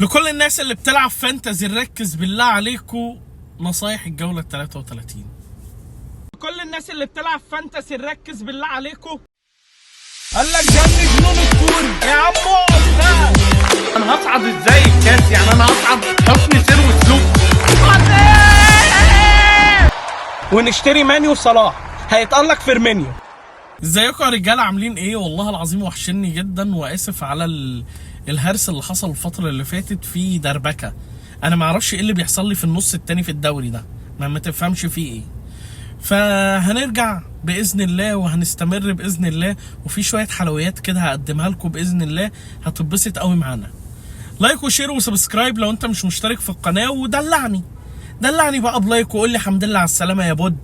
لكل الناس اللي بتلعب فانتزي نركز بالله عليكم نصايح الجولة 33. لكل الناس اللي بتلعب فانتزي نركز بالله عليكم. قال لك جنب جنون الكوري يا عم اقعد بقى. انا هصعد ازاي الكاس؟ يعني انا هصعد حسن سير وسلوك ونشتري مانيو صلاح هيتقلق فيرمينيو. ازيكم يا رجاله عاملين ايه؟ والله العظيم وحشني جدا واسف على الهرس اللي حصل الفتره اللي فاتت في دربكه. انا ما اعرفش ايه اللي بيحصل لي في النص التاني في الدوري ده، ما تفهمش فيه ايه. فهنرجع باذن الله وهنستمر باذن الله، وفي شويه حلويات كده هقدمها لكم باذن الله هتتبسط قوي معانا. لايك وشير وسبسكرايب لو انت مش مشترك في القناه، ودلعني بقى بلايك وقول لي الحمد لله على السلامه يا بود.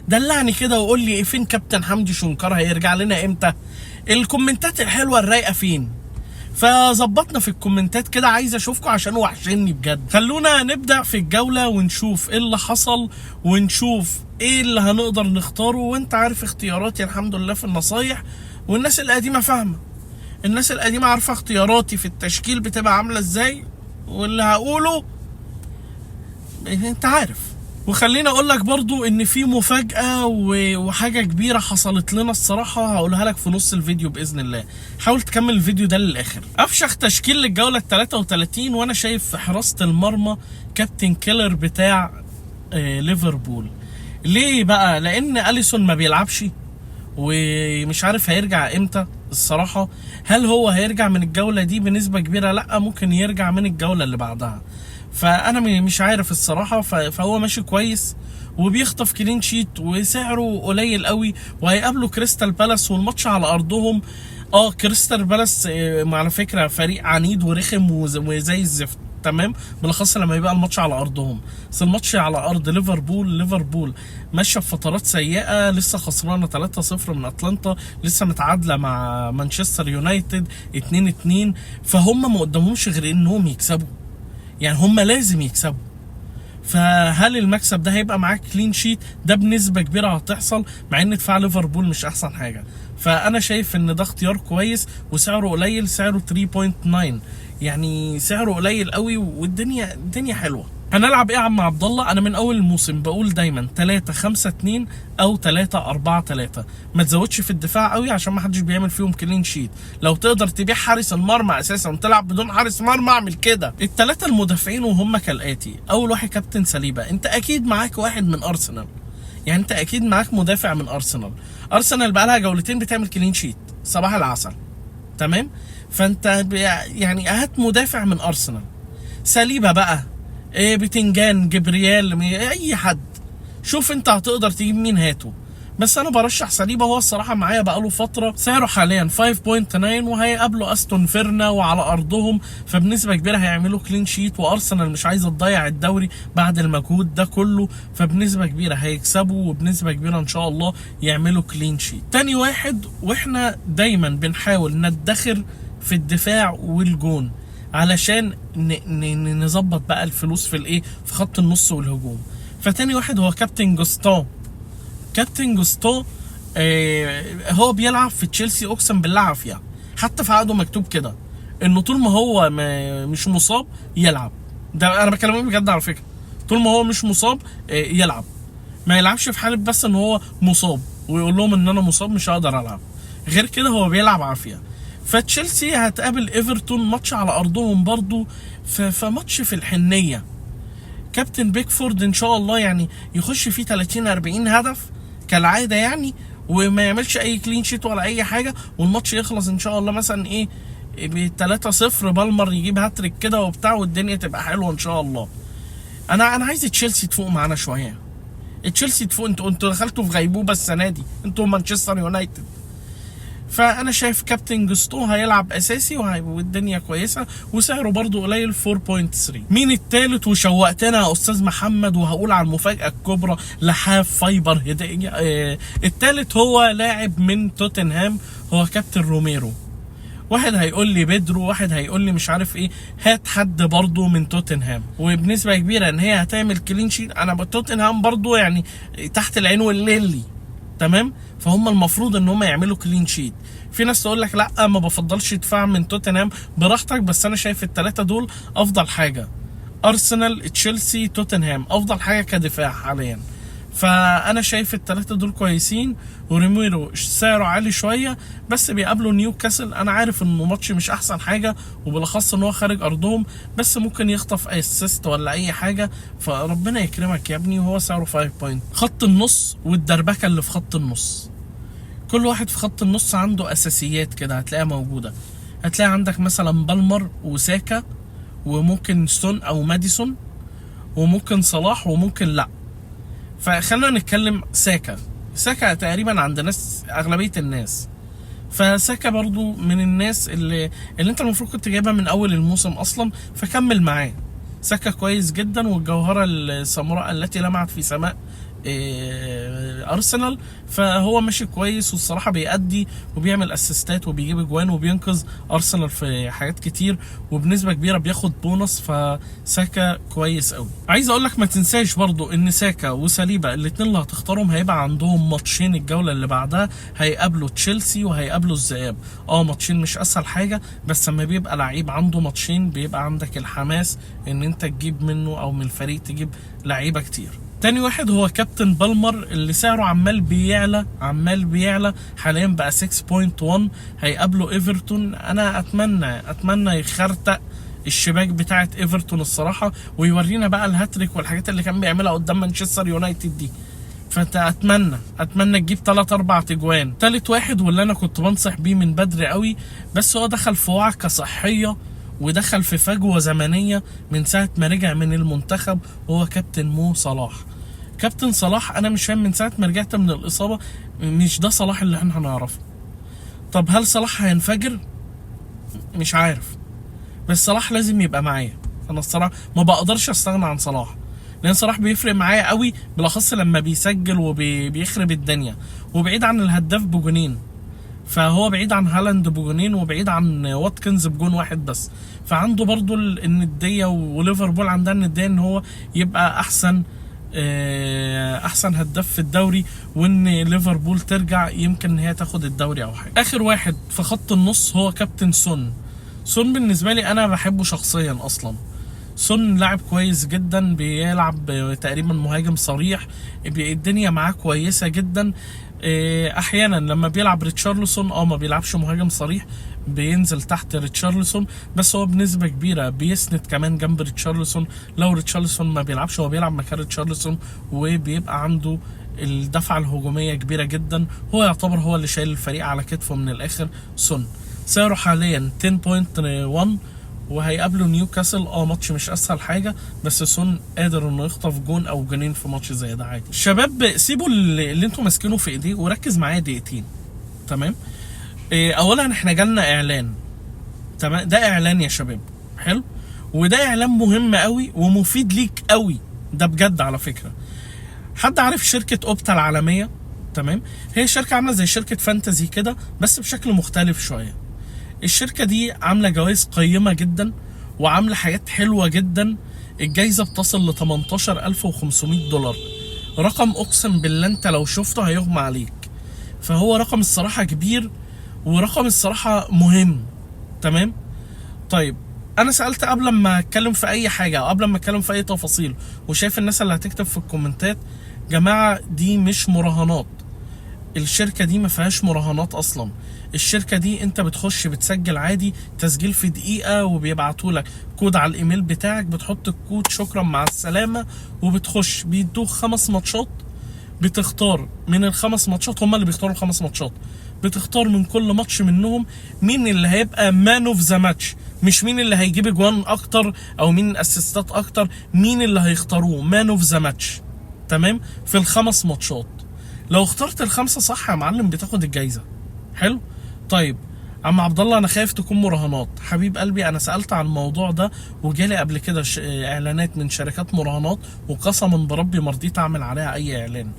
دلعني كده وقول لي فين كابتن حمدي شنكر، هيرجع لنا امتى؟ الكومنتات الحلوه الرايقه فين؟ فظبطنا في الكومنتات كده، عايز اشوفكم عشان وحشني بجد. خلونا نبدا في الجوله ونشوف ايه اللي حصل ونشوف ايه اللي هنقدر نختاره. وانت عارف اختياراتي الحمد لله في النصايح، والناس القديمه فاهمه، الناس القديمه عارفه اختياراتي في التشكيل بتبقى عامله ازاي، واللي هقوله انت عارف. وخليني اقول لك برضو ان في مفاجأة وحاجة كبيرة حصلت لنا الصراحة، هقولها لك في نص الفيديو باذن الله. حاول تكمل الفيديو ده للاخر. افشخ تشكيل للجولة 33، وانا شايف في حراسة المرمى كابتن كيلر بتاع ليفربول. ليه بقى؟ لان اليسون ما بيلعبش ومش عارف هيرجع امتى الصراحة. هل هو هيرجع من الجولة دي؟ بنسبة كبيرة لا، ممكن يرجع من الجولة اللي بعدها. فانا مش عارف الصراحه. فهو ماشي كويس وبيخطف كلين شيت وسعره قليل قوي، وهيقابلوا كريستال بالاس والماتش على ارضهم. كريستال بالاس على فكره فريق عنيد ورخم وزي الزفت، تمام، بالاخص لما يبقى الماتش على ارضهم. بس الماتش على ارض ليفربول ماشيه في فترات سيئه، لسه خسرانه 3-0 من اتلانتا، لسه متعادله مع مانشستر يونايتد 2-2. فهم ما قدامهمش غير انهم يكسبوا، يعني هم لازم يكسبوا. فهل المكسب ده هيبقى معاك كلين شيت؟ ده بنسبه كبيره هتحصل، مع ان دفاع ليفربول مش احسن حاجه. فانا شايف ان ده اختيار كويس وسعره قليل، سعره 3.9، يعني سعره قليل قوي والدنيا حلوه. هنلعب ايه يا عم عبد الله؟ انا من اول الموسم بقول دايما 3-5-2 او 3-4-3. ما تزودش في الدفاع قوي عشان ما حدش بيعمل فيهم كلين شيت. لو تقدر تبيع حارس المرمى اساسا وتلعب بدون حارس مرمى اعمل كده. الثلاثه المدافعين وهم كالاتي: اول واحد كابتن سليبه. انت اكيد معاك واحد من ارسنال، يعني انت اكيد معاك مدافع من ارسنال بقى لها جولتين بتعمل كلين شيت، صباح العسل، تمام. فانت يعني هات مدافع من ارسنال. سليبه بقى، بتنجان، جبريال، اي حد، شوف انت هتقدر تجيب مين هاته. بس انا برشح سليبه، هو الصراحه معايا بقاله فتره، سعره حاليا 5.9، وهيقابلوا استون فيرنا وعلى ارضهم، فبنسبه كبيره هيعملوا كلين شيت، وارسنال مش عايزه تضيع الدوري بعد المجهود ده كله، فبنسبه كبيره هيكسبوا، وبنسبه كبيره ان شاء الله يعملوا كلين شيت. تاني واحد، واحنا دايما بنحاول ندخر في الدفاع والجون علشان نظبط بقى الفلوس في الايه، في خط النص والهجوم. فتاني واحد هو كابتن جوستو. هو بيلعب في تشيلسي، اقسم بالله عافيه، حتى في عقده مكتوب كده انه طول ما هو مش مصاب يلعب. ده انا بكلمك بجد على فكره، طول ما هو مش مصاب يلعب، ما يلعبش في حاله بس ان هو مصاب ويقول لهم ان انا مصاب مش هقدر العب، غير كده هو بيلعب عافيه. فتشيلسي هتقابل ايفرتون، ماتش على ارضهم برضو، فماتش في الحنيه. كابتن بيكفورد ان شاء الله يعني يخش فيه 30-40 هدف كالعاده يعني، وما يعملش اي كلين شيت ولا اي حاجه، والماتش يخلص ان شاء الله مثلا ايه ب 3-0، بالمر يجيب هاتريك كده وبتاع، والدنيا تبقى حلوه ان شاء الله. انا عايز تشيلسي تفوق معانا شويه. تشيلسي تفوق، انتوا دخلتوا في غيبوبه السنه دي، انتوا مانشستر يونايتد. فانا شايف كابتن جوستو هيلعب اساسي والدنيا كويسه، وسعره برضو قليل 4.3. مين التالت؟ وشوقتنا يا استاذ محمد، وهقول على المفاجاه الكبرى، لحاف فايبر هديه. التالت هو لاعب من توتنهام، هو كابتن روميرو. واحد هيقول لي بيدرو، واحد هيقول لي مش عارف ايه، هات حد برضو من توتنهام، وبنسبه كبيره ان هي هتعمل كلين شيت. انا بتوتنهام برضو يعني تحت العين والليلي، تمام. فهم المفروض ان هم يعملوا كلين شيت. في ناس تقول لك لا ما بفضلش دفاع من توتنهام، براحتك، بس انا شايف الثلاثه دول افضل حاجه. ارسنال، تشيلسي، توتنهام افضل حاجه كدفاع حاليا. فانا شايف الثلاثه دول كويسين. وريميرو سعره عالي شويه، بس بيقابلوا نيوكاسل. انا عارف انه ماتش مش احسن حاجه، وبالاخص ان هو خارج ارضهم، بس ممكن يخطف اسيست ولا اي حاجه، فربنا يكرمك يا ابني. وهو سعره 5 بوينت. خط النص والدربكه اللي في خط النص، كل واحد في خط النص عنده اساسيات كده هتلاقيها موجوده. هتلاقي عندك مثلا بالمر وساكا، وممكن سون او ماديسون، وممكن صلاح، وممكن لا. فخلينا نتكلم ساكا تقريبا عند ناس، اغلبيه الناس. فساكا برضو من الناس اللي انت المفروض كنت جايبها من اول الموسم اصلا، فكمل معاه. ساكا كويس جدا، والجوهره السمراء التي لمعت في سماء ارسنال. فهو ماشي كويس، والصراحه بيأدي وبيعمل اسيستات وبيجيب اجوان وبينقذ ارسنال في حاجات كتير، وبنسبه كبيره بياخد بونص. فساكا كويس قوي. عايز اقول لك ما تنساش برضو ان ساكا وساليبا الاثنين اللي هتختارهم هيبقى عندهم ماتشين الجوله اللي بعدها، هيقابلوا تشيلسي وهيقابلوا الذئاب. ماتشين مش اسهل حاجه، بس لما بيبقى لعيب عنده ماتشين بيبقى عندك الحماس ان انت تجيب منه او من الفريق تجيب لعيبه كتير. تاني واحد هو كابتن بالمر، اللي سعره عمال بيعلى حاليا بقى 6.1. هيقابله ايفرتون. انا اتمنى يخرتق الشباك بتاعه ايفرتون الصراحه، ويورينا بقى الهاتريك والحاجات اللي كان بيعملها قدام مانشستر يونايتد دي. فانت اتمنى تجيب 3-4 تجوان. تالت واحد واللي انا كنت بنصح بيه من بدري قوي، بس هو دخل في وعكه صحيه ودخل في فجوه زمنيه من ساعه ما رجع من المنتخب، وهو كابتن مو صلاح. كابتن صلاح انا مش فاهم، من ساعه ما رجعت من الاصابه مش ده صلاح اللي احنا هنعرفه. طب هل صلاح هينفجر؟ مش عارف، بس صلاح لازم يبقى معايا. انا الصراحه ما بقدرش استغنى عن صلاح، لان صلاح بيفرق معايا قوي، بالاخص لما بيسجل وبيخرب الدنيا، وبعيد عن الهداف بجونين. فهو بعيد عن هالاند بجونين، وبعيد عن واتكنز بجون واحد بس. فعنده برضو النديه، وليفربول عندها النديه ان هو يبقى احسن هداف في الدوري، وان ليفربول ترجع يمكن ان هي تاخد الدوري او حاجه. اخر واحد في خط النص هو كابتن سون بالنسبه لي انا بحبه شخصيا اصلا. سون لاعب كويس جدا، بيلعب تقريبا مهاجم صريح، الدنيا معاه كويسه جدا. احيانا لما بيلعب ريتشارلسون ما بيلعبش مهاجم صريح، بينزل تحت ريتشارلسون، بس هو بنسبه كبيره بيسند كمان جنب ريتشارلسون. لو ريتشارلسون ما بيلعبش هو بيلعب مكان ريتشارلسون، وبيبقى عنده الدفعه الهجوميه كبيره جدا. هو يعتبر هو اللي شايل الفريق على كتفه من الاخر. سون سعره حاليا 10.1، وهيقابلوا نيوكاسل. ماتش مش اسهل حاجه، بس سون قادر انه يخطف جون او جونين في ماتش زي ده عادي. شباب سيبوا اللي انتوا ماسكينه في ايديه وركز معايا دقيقتين. تمام. اولا احنا جالنا اعلان. تمام، ده اعلان يا شباب حلو، وده اعلان مهم قوي ومفيد ليك قوي، ده بجد على فكره. حد عارف شركه اوبتا العالميه؟ تمام، هي شركه عامله زي شركه فانتزي كده، بس بشكل مختلف شويه. الشركة دي عاملة جوائز قيمة جدا، وعاملة حاجات حلوة جدا. الجايزة بتصل ل $18,500، رقم اقسم بالله انت لو شفته هيغمى عليك. فهو رقم الصراحة كبير، ورقم الصراحة مهم. تمام. طيب انا سألت قبل ما اتكلم في اي حاجة، او قبل ما اتكلم في اي تفاصيل، وشايف الناس اللي هتكتب في الكومنتات، جماعة دي مش مراهنات. الشركة دي ما فيهاش مراهنات اصلا. الشركة دي انت بتخش بتسجل عادي، تسجيل في دقيقة، وبيبعتولك كود على الايميل بتاعك، بتحط الكود شكرا مع السلامة، وبتخش بيدوك 5 ماتشات. بتختار من ال5 ماتشات، هما اللي بيختاروا ال5 ماتشات. بتختار من كل ماتش منهم مين اللي هيبقى مان اوف ذا ماتش، مش مين اللي هيجيب اجوان اكتر او مين الاسيستات اكتر، مين اللي هيختاروه مان اوف ذا ماتش. تمام، في ال5 ماتشات. لو اخترت ال5 صح يا معلم بتاخد الجايزة. حلو. طيب عم عبد الله، انا خايف تكون مراهنات. حبيب قلبي، انا سالت عن الموضوع ده وجالي قبل كده اعلانات من شركات مراهنات، وقسما بربي ما رضيت اعمل عليها اي اعلان.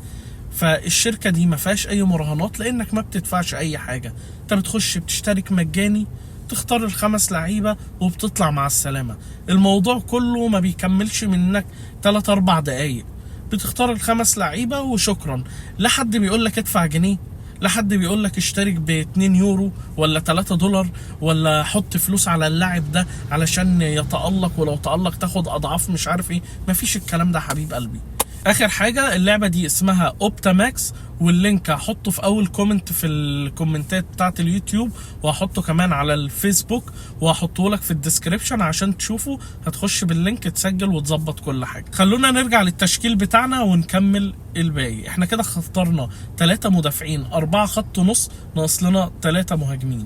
فالشركه دي ما فيهاش اي مراهنات، لانك ما بتدفعش اي حاجه. انت بتخش بتشترك مجاني، تختار ال5 لعيبه وبتطلع مع السلامه. الموضوع كله ما بيكملش منك 3-4 دقايق. بتختار ال5 لعيبه وشكرا. لا حد بيقول لك ادفع جنيه، لا حد بيقول لك اشترك ب2 يورو ولا 3 دولار ولا حط فلوس على اللاعب ده علشان يتألق، ولو تألق تاخد اضعاف مش عارف ايه. مفيش الكلام ده حبيب قلبي. اخر حاجه، اللعبه دي اسمها اوبتا ماكس، واللينك هحطه في اول كومنت في الكومنتات بتاعت اليوتيوب، وهحطه كمان على الفيسبوك، وهحطه لك في الديسكريبشن عشان تشوفه. هتخش باللينك تسجل وتظبط كل حاجه. خلونا نرجع للتشكيل بتاعنا ونكمل الباقي. احنا كده اخترنا 3 مدافعين، 4 خط نص، ناقص لنا 3 مهاجمين.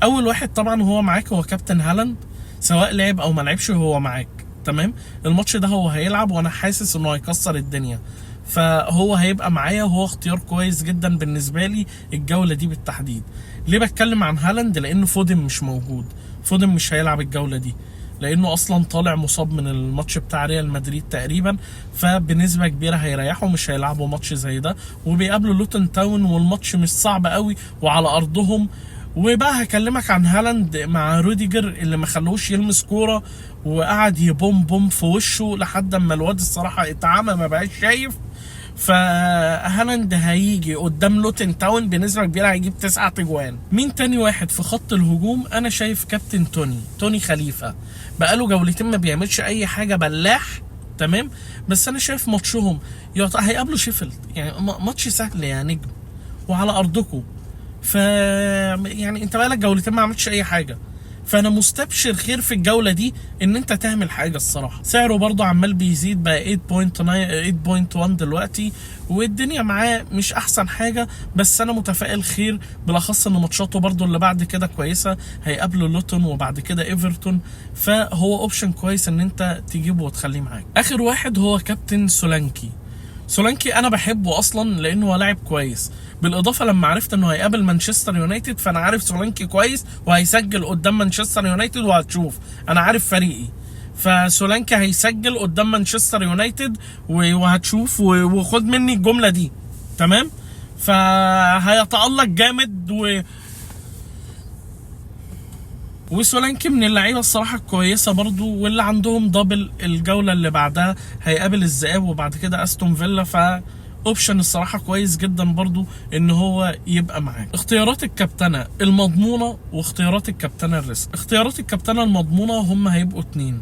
اول واحد طبعا هو معاك هو كابتن هالاند، سواء لعب او ما لعبش هو معاك. تمام. الماتش ده هو هيلعب وانا حاسس انه هيكسر الدنيا، فهو هيبقى معايا وهو اختيار كويس جدا بالنسبه لي الجوله دي بالتحديد. ليه بتكلم عن هالاند؟ لانه فودن مش موجود، فودن مش هيلعب الجوله دي لانه اصلا طالع مصاب من الماتش بتاع ريال مدريد تقريبا، فبنسبه كبيره هيريحوا، مش هيلعبوا ماتش زي ده. وبيقابلوا لوتن تاون والماتش مش صعب قوي وعلى ارضهم. وبقى هكلمك عن هالاند مع روديجر اللي ما خلوش يلمس كوره، وقعد يبوم بوم في وشه لحد اما الواد الصراحه اتعمى ما بقاش شايف. فهالاند هيجي قدام لوتن تاون بنسبه كبيره هيجيب 9 اجوان. مين تاني واحد في خط الهجوم؟ انا شايف كابتن توني خليفه، بقاله جولتين ما بيعملش اي حاجه، بلاح. تمام. بس انا شايف ماتشهم هيقابلوا شيفيلد، يعني ماتش سهل يا نجم وعلى ارضكم. يعني انت بقالك جولتين ما عملتش اي حاجه، فانا مستبشر خير في الجوله دي ان انت تعمل حاجه الصراحه. سعره برضو عمال بيزيد بقى 8.1 دلوقتي، والدنيا معاه مش احسن حاجه، بس انا متفائل خير، بالاخص ان ماتشاته برضو اللي بعد كده كويسه، هيقابلوا لوتون وبعد كده ايفرتون، فهو اوبشن كويس ان انت تجيبه وتخليه معاك. اخر واحد هو كابتن سولانكي انا بحبه اصلا لانه هو لاعب كويس، بالاضافه لما عرفت انه هيقابل مانشستر يونايتد، فانا عارف سولانكي كويس وهيسجل قدام مانشستر يونايتد، وهتشوف انا عارف فريقي، فسولانكي هيسجل قدام مانشستر يونايتد وهتشوف، وخد مني الجمله دي. تمام. فهيتألق جامد وسولانكي من اللعيبه الصراحه الكويسه برضو، واللي عندهم دبل الجوله اللي بعدها هيقابل الذئاب وبعد كده استون فيلا، اوبشن الصراحه كويس جدا برضو ان هو يبقى معاك. اختيارات الكابتنه المضمونه واختيارات الكابتنه الريسك. اختيارات الكابتنه المضمونه هم هيبقوا 2،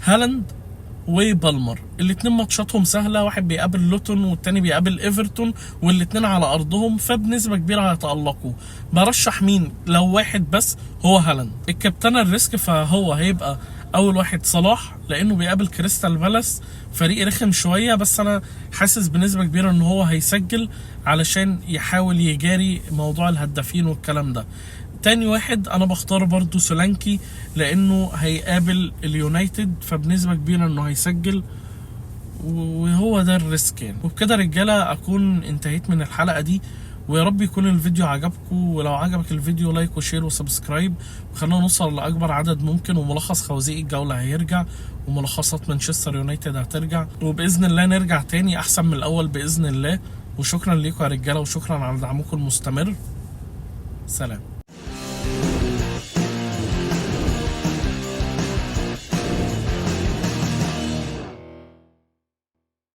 هالاند وبالمر. الاتنين ماتشاتهم سهله، واحد بيقابل لوتون والتاني بيقابل ايفرتون، والاتنين على ارضهم، فبنسبه كبيره هيتألقوا. برشح مين لو واحد بس؟ هو هالاند. الكابتنه الريسك فهو هيبقى اول واحد صلاح، لانه بيقابل كريستال بالاس، فريق رخم شويه، بس انا حاسس بنسبه كبيره ان هو هيسجل علشان يحاول يجاري موضوع الهدافين والكلام ده. تاني واحد انا بختار برضو سولانكي، لانه هيقابل اليونايتد، فبنسبه كبيره انه هيسجل، وهو ده الريسك يعني. وبكده رجاله اكون انتهيت من الحلقه دي، ويا رب يكون الفيديو عجبكم، ولو عجبك الفيديو لايك وشير وسبسكرايب، وخلينا نوصل لاكبر عدد ممكن. وملخص خوازيق الجوله هيرجع، وملخصات مانشستر يونايتد هترجع، وباذن الله نرجع تاني احسن من الاول باذن الله. وشكرا ليكم يا رجاله، وشكرا على دعمكم المستمر. سلام.